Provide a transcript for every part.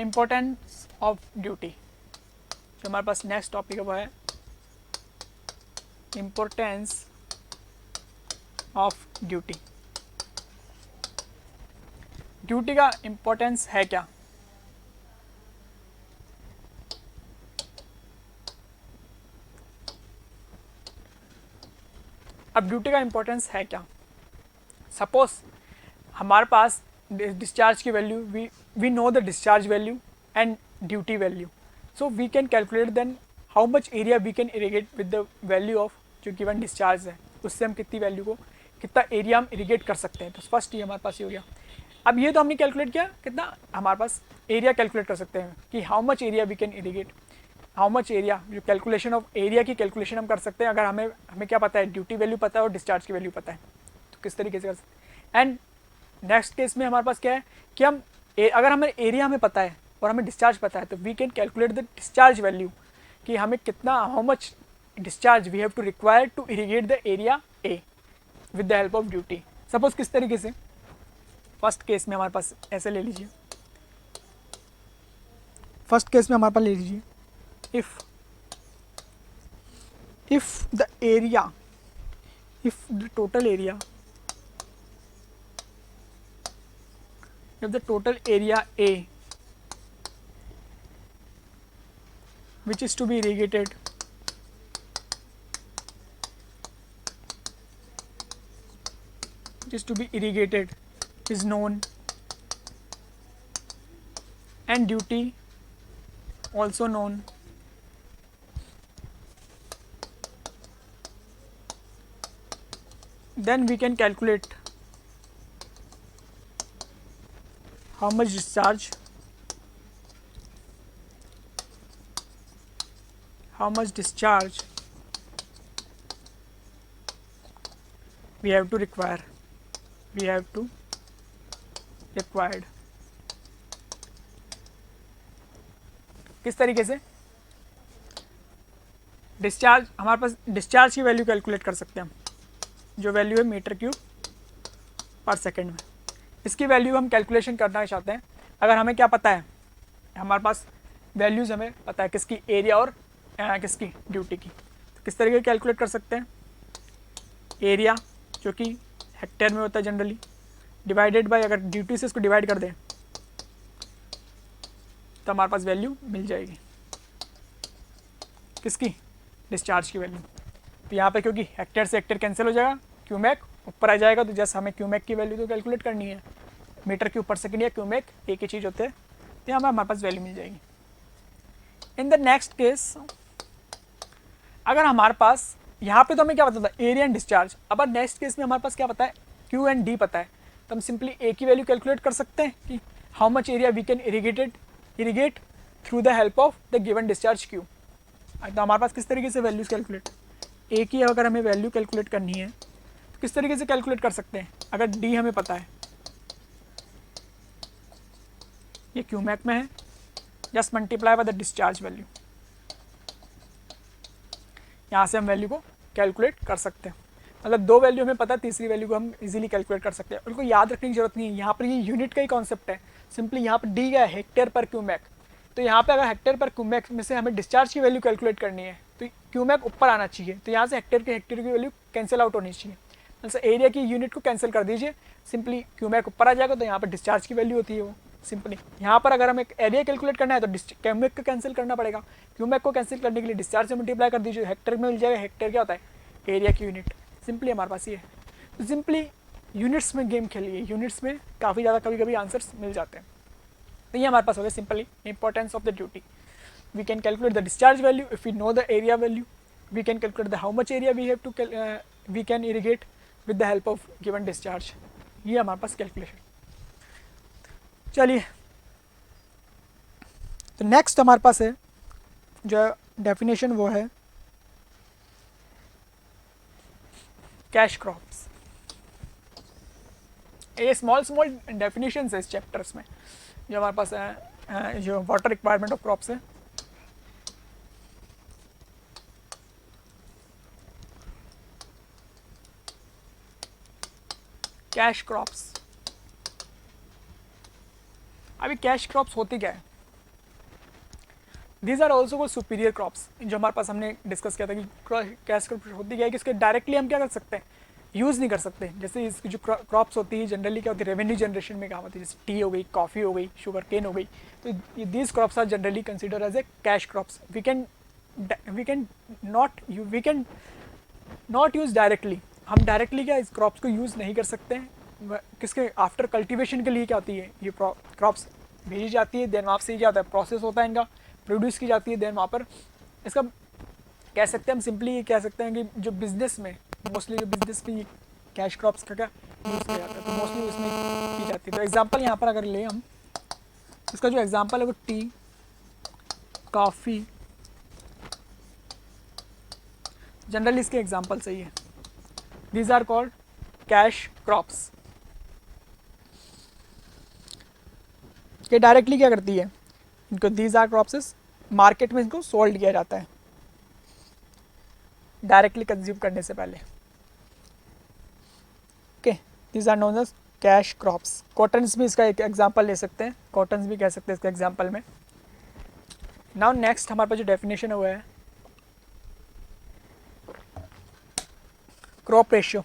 Importance of duty, जो हमारे पास next topic है वो है इम्पोर्टेंस ऑफ ड्यूटी। ड्यूटी का इम्पोर्टेंस है क्या? अब ड्यूटी का इम्पोर्टेंस है क्या? सपोज हमारे पास डिस्चार्ज की value, we know the discharge value and duty value, so we can calculate then how much area we can irrigate with the value of जो गिवन डिस्चार्ज है, उससे हम कितनी वैल्यू को, कितना एरिया हम इरीगेट कर सकते हैं। तो फर्स्ट ये हमारे पास ये हो गया। अब ये तो हमने कैलकुलेट किया, कितना हमारे पास एरिया कैलकुलेट कर सकते हैं कि how much area we can irrigate, how much area, जो कैलकुलेशन ऑफ एरिया की कैलकुलेशन हम कर सकते हैं अगर हमें क्या पता है, ड्यूटी वैल्यू पता है और डिस्चार्ज की वैल्यू पता है, तो किस तरीके से कर सकते हैं। एंड नेक्स्ट केस में हमारे पास क्या है कि हम अगर हमें एरिया हमें पता है और हमें डिस्चार्ज पता है, तो we can calculate the discharge value कि हमें कितना, how much discharge we have to require to irrigate the area a with the help of duty. Suppose किस तरीके से, फर्स्ट केस में हमारे पास ऐसे ले लीजिए, फर्स्ट केस में हमारे पास ले लीजिए, if the area, if the total area, if the total area A which is to be irrigated is known and duty also known, then we can calculate how much discharge we have to required किस तरीके से discharge, हमारे पास discharge की value calculate कर सकते हैं हम, जो वैल्यू है मीटर क्यूब पर सेकंड में, इसकी वैल्यू हम कैलकुलेशन करना चाहते हैं। अगर हमें क्या पता है, हमारे पास वैल्यूज़ हमें पता है किसकी, एरिया और किसकी, ड्यूटी की, तो किस तरीके कैलकुलेट कर सकते हैं, एरिया जो कि हेक्टेयर में होता है जनरली, डिवाइडेड बाय, अगर ड्यूटी से इसको डिवाइड कर दें तो हमारे पास वैल्यू मिल जाएगी किसकी, डिस्चार्ज की वैल्यू। तो यहाँ पे क्योंकि हेक्टेयर से हेक्टेयर कैंसिल हो जाएगा, क्यूमेक ऊपर आ जाएगा, तो जैसे हमें क्यूमेक की वैल्यू तो कैलकुलेट करनी है, मीटर क्यूब पर सेकंड या क्यूमेक एक ही चीज़ होते हैं, तो यहाँ पर हमारे पास वैल्यू मिल जाएगी। इन द नेक्स्ट केस, अगर हमारे पास यहाँ पे तो हमें क्या पता था, एरिया एंड डिस्चार्ज, अब नेक्स्ट केस में हमारे पास क्या पता है, क्यू एंड डी पता है, तो हम सिंपली ए की वैल्यू कैलकुलेट कर सकते हैं कि how much area we can irrigate through the help of the given discharge Q. तो हमारे पास किस तरीके से वैल्यूज कैलकुलेट, ए की अगर हमें वैल्यू कैलकुलेट करनी है तो किस तरीके से कैलकुलेट कर सकते हैं, अगर डी हमें पता है, ये क्यू मैक में है, just multiply by the discharge value, यहाँ से हम वैल्यू को कैलकुलेट कर सकते हैं। मतलब दो वैल्यू हमें पता है, तीसरी वैल्यू को हम इजीली कैलकुलेट कर सकते हैं। उनको याद रखने की जरूरत नहीं है, यहाँ पर ये यूनिट का ही कॉन्सेप्ट है, सिंपली यहाँ पर डी का हेक्टेयर पर क्यूमेक, तो यहाँ पे अगर हेक्टेयर पर क्यूमेक में से हमें डिस्चार्ज की वैल्यू कैलकुलेट करनी है तो क्यूमेक ऊपर आना चाहिए, तो यहाँ से हेक्टेयर की वैल्यू कैंसिल आउट होनी चाहिए, मतलब एरिया की यूनिट को कैंसिल कर दीजिए, सिंपली क्यूमेक ऊपर आ जाएगा, तो यहाँ पर डिस्चार्ज की वैल्यू होती है वो सिंपली। यहाँ पर अगर हमें एरिया कैलकुलेट करना है तो क्यूमेक को कैंसिल करना पड़ेगा, क्यूमेक को कैंसिल करने के लिए डिस्चार्ज से मल्टीप्लाई कर दीजिए, हेक्टेयर में मिल जाएगा, हेक्टेयर क्या होता है, एरिया की यूनिट, सिंपली हमारे पास ये है। तो सिंपली यूनिट्स में गेम खेलिए, यूनिट्स में काफ़ी ज़्यादा कभी कभी आंसर्स मिल जाते हैं। तो ये हमारे पास हो गया simply importance of the duty. We can calculate the discharge value if we know the area value, we can calculate the how much area we have to we can irrigate with the help of given discharge. ये हमारे पास calculation. चलिए, तो next हमारे पास है जो definition, वो है कैश क्रॉप्स। ये स्मॉल डेफिनेशंस है इस चैप्टर्स में जो हमारे पास है, जो वाटर रिक्वायरमेंट ऑफ क्रॉप्स है। कैश क्रॉप्स, अभी कैश क्रॉप्स होती क्या है, these are also called superior crops, जो हमारे पास हमने डिस्कस किया था कि कैश क्रॉप होती क्या है कि इसके डायरेक्टली हम क्या कर सकते हैं, यूज़ नहीं कर सकते। जैसे इसकी जो क्रॉप्स होती है जनरली क्या होती है, रेवेन्यू जनरेशन में काम होती है, जैसे टी हो गई, कॉफ़ी हो गई, शुगर केन हो गई। तो these crops are generally consider as a cash crops. We can not use directly, हम डायरेक्टली क्या इस क्रॉप्स को यूज़ नहीं कर सकते हैं। किसके आफ्टर कल्टीवेशन के लिए क्या होती है, ये क्रॉप्स भेजी जाती है, देन वहाँ से क्या होता है, प्रोसेस होता है, इनका प्रोड्यूस की जाती है, देन वहाँ पर इसका कह सकते हैं हम सिंपली ये कह सकते हैं कि जो बिजनेस में मोस्टली जो बिजनेस में कैश क्रॉप्स का क्या यूज़ किया जाता है, तो मोस्टली उसमें की जाती है। तो एग्जांपल यहाँ पर अगर ले हम, इसका जो एग्जांपल है वो टी, कॉफ़ी, जनरली इसके एग्जांपल सही है। These are called cash crops. ये डायरेक्टली क्या करती है, इनको दीज आर क्रॉप्स मार्केट में इनको सोल्ड किया जाता है डायरेक्टली कंज्यूम करने से पहले। Okay, these are known as cash crops. Cottons भी इसका एक एग्जांपल ले सकते हैं, कॉटन्स भी कह सकते हैं इसके एग्जांपल में। नाउ नेक्स्ट हमारे पास जो डेफिनेशन हुआ है crop ratio.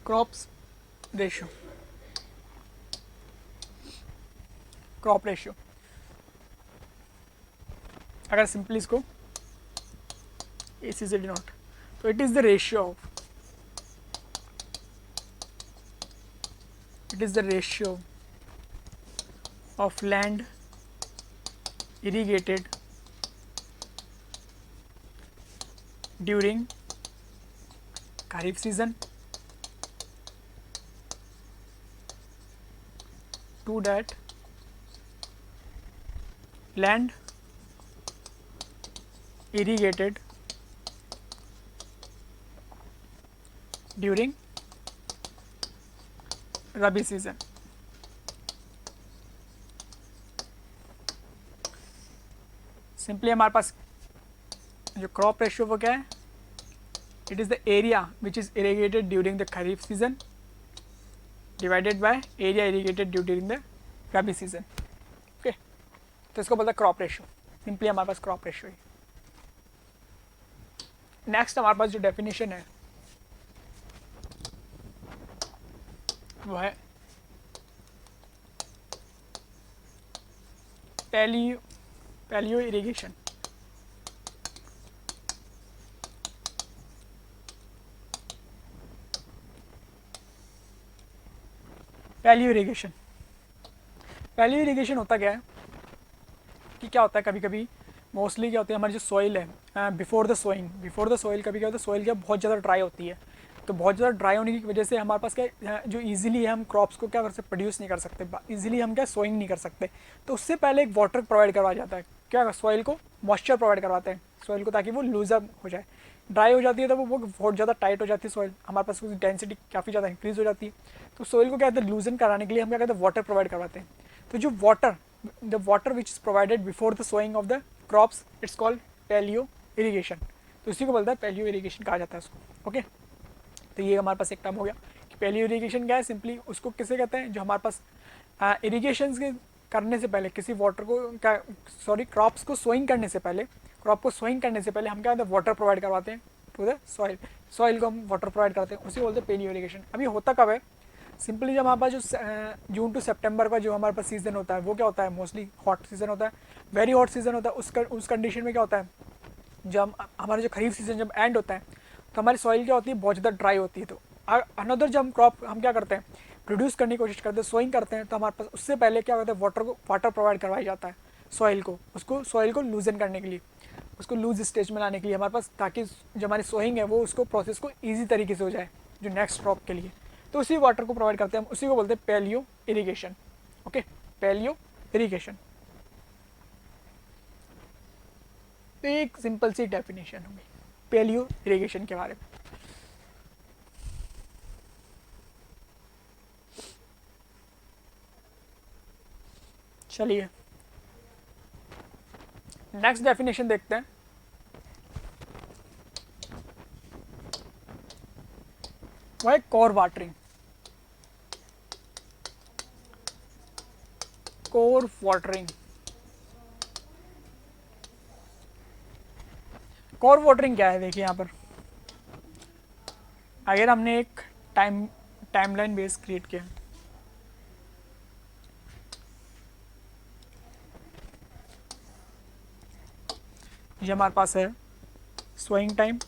Crops ratio, crop ratio अगर सिंपली इसको AC से डिनोट, तो it is the ratio of, it is the ratio of land irrigated during Kharif season to that land irrigated during rabi season. Simply हमारे पास जो crop ratio वो क्या है, it is the area which is irrigated during the kharif season divided by area irrigated during the rabi season. Okay, तो इसको बोलता है क्रॉप रेशियो। सिंपली हमारे पास क्रॉप रेशियो है। नेक्स्ट हमारे पास जो डेफिनेशन है वो है paleo irrigation. Paleo irrigation, paleo irrigation होता क्या है कि क्या होता है, कभी कभी मोस्टली क्या होती है हमारी जो सॉइल है बिफोर द सोइल कभी क्या होता है, सॉइल क्या बहुत ज़्यादा ड्राई होती है। तो बहुत ज़्यादा ड्राई होने की वजह से हमारे पास क्या जो इजीली हम क्रॉप्स को क्या कर सकते, प्रोड्यूस नहीं कर सकते, इजीली हम क्या सोइंग नहीं कर सकते। तो उससे पहले एक वाटर प्रोवाइड करवाया जाता है, क्या सॉइल को मॉइस्चर प्रोवाइड करवाते हैं सॉइल को, ताकि वो लूजअप हो जाए। ड्राई हो जाती है तो वो बहुत ज़्यादा टाइट हो जाती है सॉइल, हमारे पास उसकी डेंसिटी काफ़ी ज़्यादा इंक्रीज हो जाती है। तो सॉइल को क्या कहते हैं, लूजन कराने के लिए हम क्या कहते हैं, वाटर प्रोवाइड करवाते हैं। तो जो the water which is provided before the sowing of the crops, it's called paleo irrigation. तो इसी को बोलता है पैलियो इरीगेशन कहा जाता है उसको। ओके, तो ये हमारे पास एक टर्म हो गया कि पैलियो इरीगेशन क्या है। सिंपली उसको किसे कहते हैं, जो हमारे पास इरीगेशन के करने से पहले किसी वाटर को क्या क्रॉप्स को सोइंग करने से पहले, क्रॉप को सोइंग करने से पहले हम क्या वाटर प्रोवाइड करवाते हैं टू द सॉइल को हम वाटर प्रोवाइड करते हैं, उसी बोलते हैं पैलियो इरीगेशन। अभी होता कब है, सिंपली जब हमारे पास जो जून टू सितंबर का जो हमारे पास सीज़न होता है वो क्या होता है, मोस्टली हॉट सीज़न होता है, वेरी हॉट सीज़न होता है। उस कंडीशन में क्या होता है, जब हमारा जो खरीफ सीज़न जब एंड होता है तो हमारी सॉइल क्या होती है, बहुत ज़्यादा ड्राई होती है। तो अनदर जब हम क्रॉप हम क्या करते हैं, प्रोड्यूस करने की कोशिश करते हैं, सोइंग करते हैं, तो हमारे पास उससे पहले क्या होता है, वाटर प्रोवाइड करवाया जाता है सॉइल को, उसको सॉइल को लूजन करने के लिए, उसको लूज स्टेज में लाने के लिए हमारे पास, ताकि जो हमारी सोइंग है वो उसको प्रोसेस को ईजी तरीके से हो जाए जो नेक्स्ट क्रॉप के लिए। तो उसी वाटर को प्रोवाइड करते हैं हम, उसी को बोलते हैं paleo irrigation. Okay, paleo irrigation. तो एक सिंपल सी डेफिनेशन होगी पैलियो इरीगेशन के बारे में। चलिए नेक्स्ट डेफिनेशन देखते हैं। वो है core watering. Core watering, core watering क्या है? देखिए यहाँ पर अगर हमने एक टाइमलाइन बेस क्रिएट किया, ये हमारे पास है सोइंग टाइम,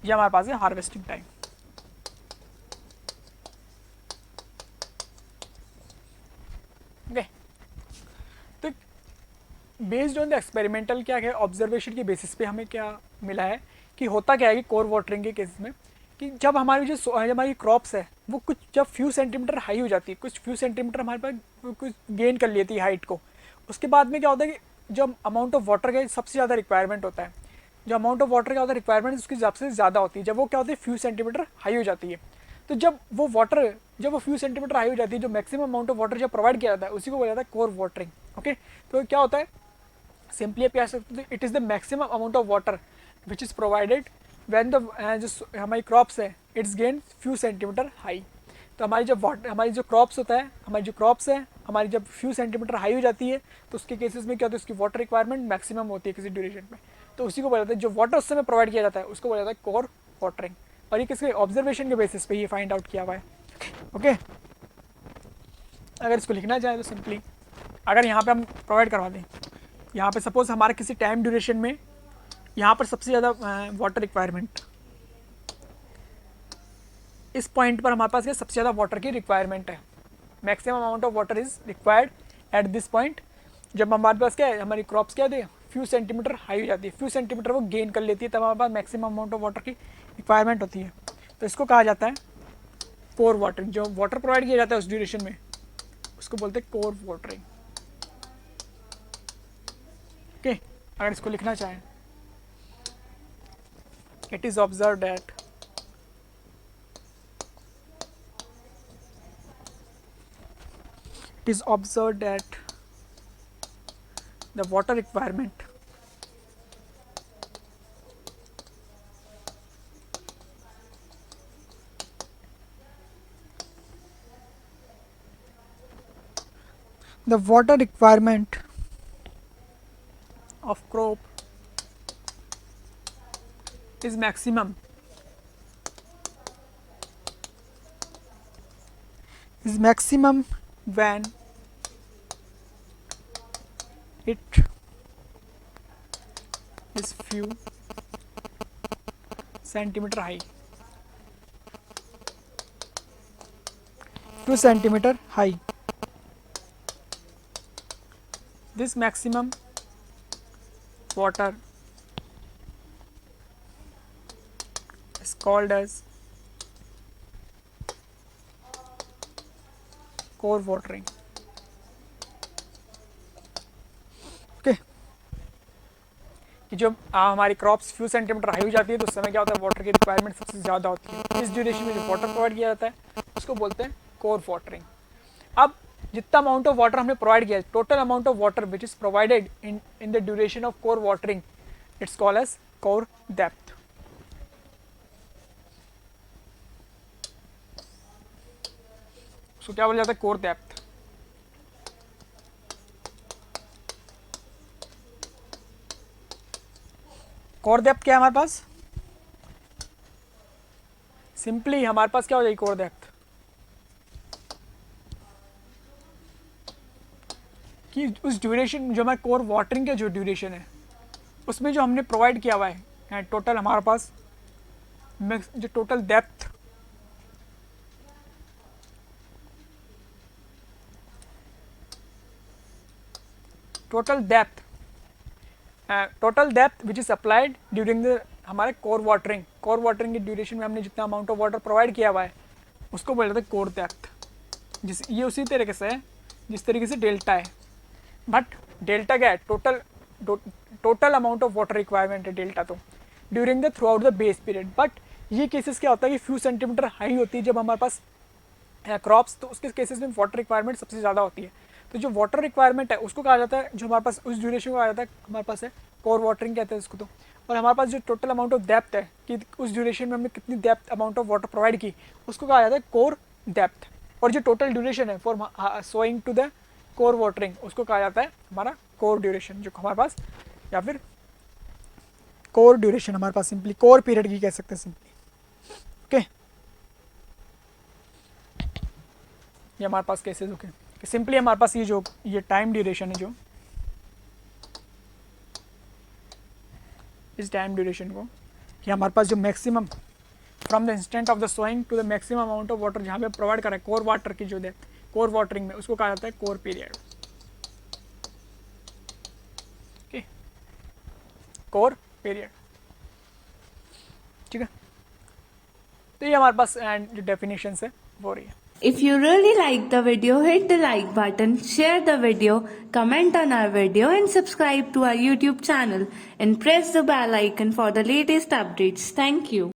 ये हमारे पास है हार्वेस्टिंग टाइम। ओके, तो बेस्ड ऑन द एक्सपेरिमेंटल क्या है, ऑब्जर्वेशन के बेसिस पे हमें क्या मिला है कि होता क्या है कि कोर वाटरिंग के केस में कि जब हमारी जो हमारी क्रॉप्स है वो कुछ जब फ्यू सेंटीमीटर हाई हो जाती है, कुछ फ्यू सेंटीमीटर हमारे पास कुछ गेन कर लेती है हाइट को, उसके बाद में क्या होता है कि जो अमाउंट ऑफ वाटर का सबसे ज़्यादा रिक्वायरमेंट होता है, जो अमाउंट ऑफ वाटर का होता है रिक्वायरमेंट उसकी सबसे ज़्यादा होती है जब वो क्या होती है फ्यू सेंटीमीटर हाई हो जाती है। तो जब वो फ्यू सेंटीमीटर हाई हो जाती है, जो मैक्सिमम अमाउंट ऑफ वाटर जब प्रोवाइड किया जाता है उसी को बोला जाता है कोर वाटरिंग। ओके, तो क्या होता है सिंपली आप कह सकते हैं it is the maximum amount of water which is provided when the जो हमारी क्रॉप्स है it's gain few centimetre high. तो हमारी जो क्रॉप्स होता है, हमारी जो क्रॉप्स है हमारी जब फ्यू सेंटीमीटर हाई हो जाती है तो उसके केसेस में क्या होता है उसकी वाटर रिक्वायरमेंट मैक्सिमम होती है किसी ड्यूरेशन में, तो उसी को बोला जाता है जो वाटर उस समय प्रोवाइड किया जाता है उसको बोला जाता है कोर वाटरिंग। और ये किसके ऑब्जर्वेशन के बेसिस पे ये फाइंड आउट किया हुआ है। ओके, अगर इसको लिखना चाहें तो सिंपली अगर यहाँ पे हम प्रोवाइड करवा दें, यहाँ पे सपोज हमारे किसी टाइम ड्यूरेशन में यहाँ पर सबसे ज़्यादा वाटर रिक्वायरमेंट, इस पॉइंट पर हमारे पास क्या सबसे ज़्यादा वाटर की रिक्वायरमेंट है, maximum amount of water is required at this point. जब हमारे पास क्या है हमारी क्रॉप्स क्या दे फ्यू सेंटीमीटर हाई हो जाती है, फ्यू सेंटीमीटर वो गेन कर लेती है, तब हमारे पास मैक्सिमम अमाउंट ऑफ वाटर की रिक्वायरमेंट होती है। तो इसको कहा जाता है कोर वाटरिंग। जो वाटर प्रोवाइड किया जाता है उस ड्यूरेशन में उसको बोलते हैं कोर वाटरिंग। ओके, अगर इसको लिखना चाहें, it is observe that the water requirement of crop is maximum when it is few centimeter high, few centimeter high. This maximum water is called as core watering. Okay, कि जब हमारी crops few centimetre high हो जाती है तो उस समय क्या होता है वाटर की रिक्वायरमेंट सबसे ज़्यादा होती है, इस ड्यूरेशन में जो वाटर प्रोवाइड किया जाता है उसको बोलते हैं कोर वाटरिंग। अब जितना अमाउंट ऑफ वाटर हमने प्रोवाइड किया है, total amount of water which is provided in the duration of core watering, it's called as core depth. So क्या बोला जाता है कोर डेप्थ। कोर डेप्थ क्या है हमारे पास, सिंपली हमारे पास क्या हो जाएगी कोर डेप्थ कि उस ड्यूरेशन जो हमारे कोर वाटरिंग का जो ड्यूरेशन है उसमें जो हमने प्रोवाइड किया हुआ है टोटल हमारे पास जो total depth which is applied during the हमारे कोर वाटरिंग के ड्यूरेशन में हमने जितना अमाउंट ऑफ वाटर प्रोवाइड किया हुआ है उसको बोला जाता है कोर डेप्थ। ये उसी तरीके से है जिस तरीके से डेल्टा है, बट डेल्टा क्या है total amount of water requirement है डेल्टा तो during the through out the base period. But ये केसेस क्या होता है कि फ्यू सेंटीमीटर हाई होती है जब हमारे पास क्रॉप्स, तो उसके केसेस में वाटर रिक्वायरमेंट सबसे ज़्यादा होती है। तो जो वाटर रिक्वायरमेंट है उसको कहा जाता है, जो हमारे पास उस ड्यूरेशन को कहा जाता है हमारे पास है कोर वाटरिंग कहते हैं इसको तो। और हमारे पास जो टोटल अमाउंट ऑफ डेप्थ है कि उस ड्यूरेशन में हमने कितनी depth amount of water provide की, उसको कहा जाता है कोर डेप्थ। और जो टोटल ड्यूरेशन है for sowing to the core watering, उसको कहा जाता है हमारा कोर ड्यूरेशन, जो हमारे पास, या फिर कोर ड्यूरेशन हमारे पास सिंपली कोर पीरियड की कह सकते हैं सिंपली। ओके, ये हमारे पास केसेस ओके। सिंपली हमारे पास ये टाइम ड्यूरेशन है, जो इस टाइम ड्यूरेशन को, कि हमारे पास जो maximum from the instant of the sowing to the maximum amount of water जहाँ पे प्रोवाइड करा है कोर वाटर की जो डेप्थ कोर वाटरिंग में, उसको कहा जाता है core period. Okay, core period, ठीक है। तो ये हमारे पास एंड जो डेफिनेशन है वो रही है। If you really like the video, hit the like button, share the video, comment on our video and subscribe to our YouTube channel and press the bell icon for the latest updates. Thank you.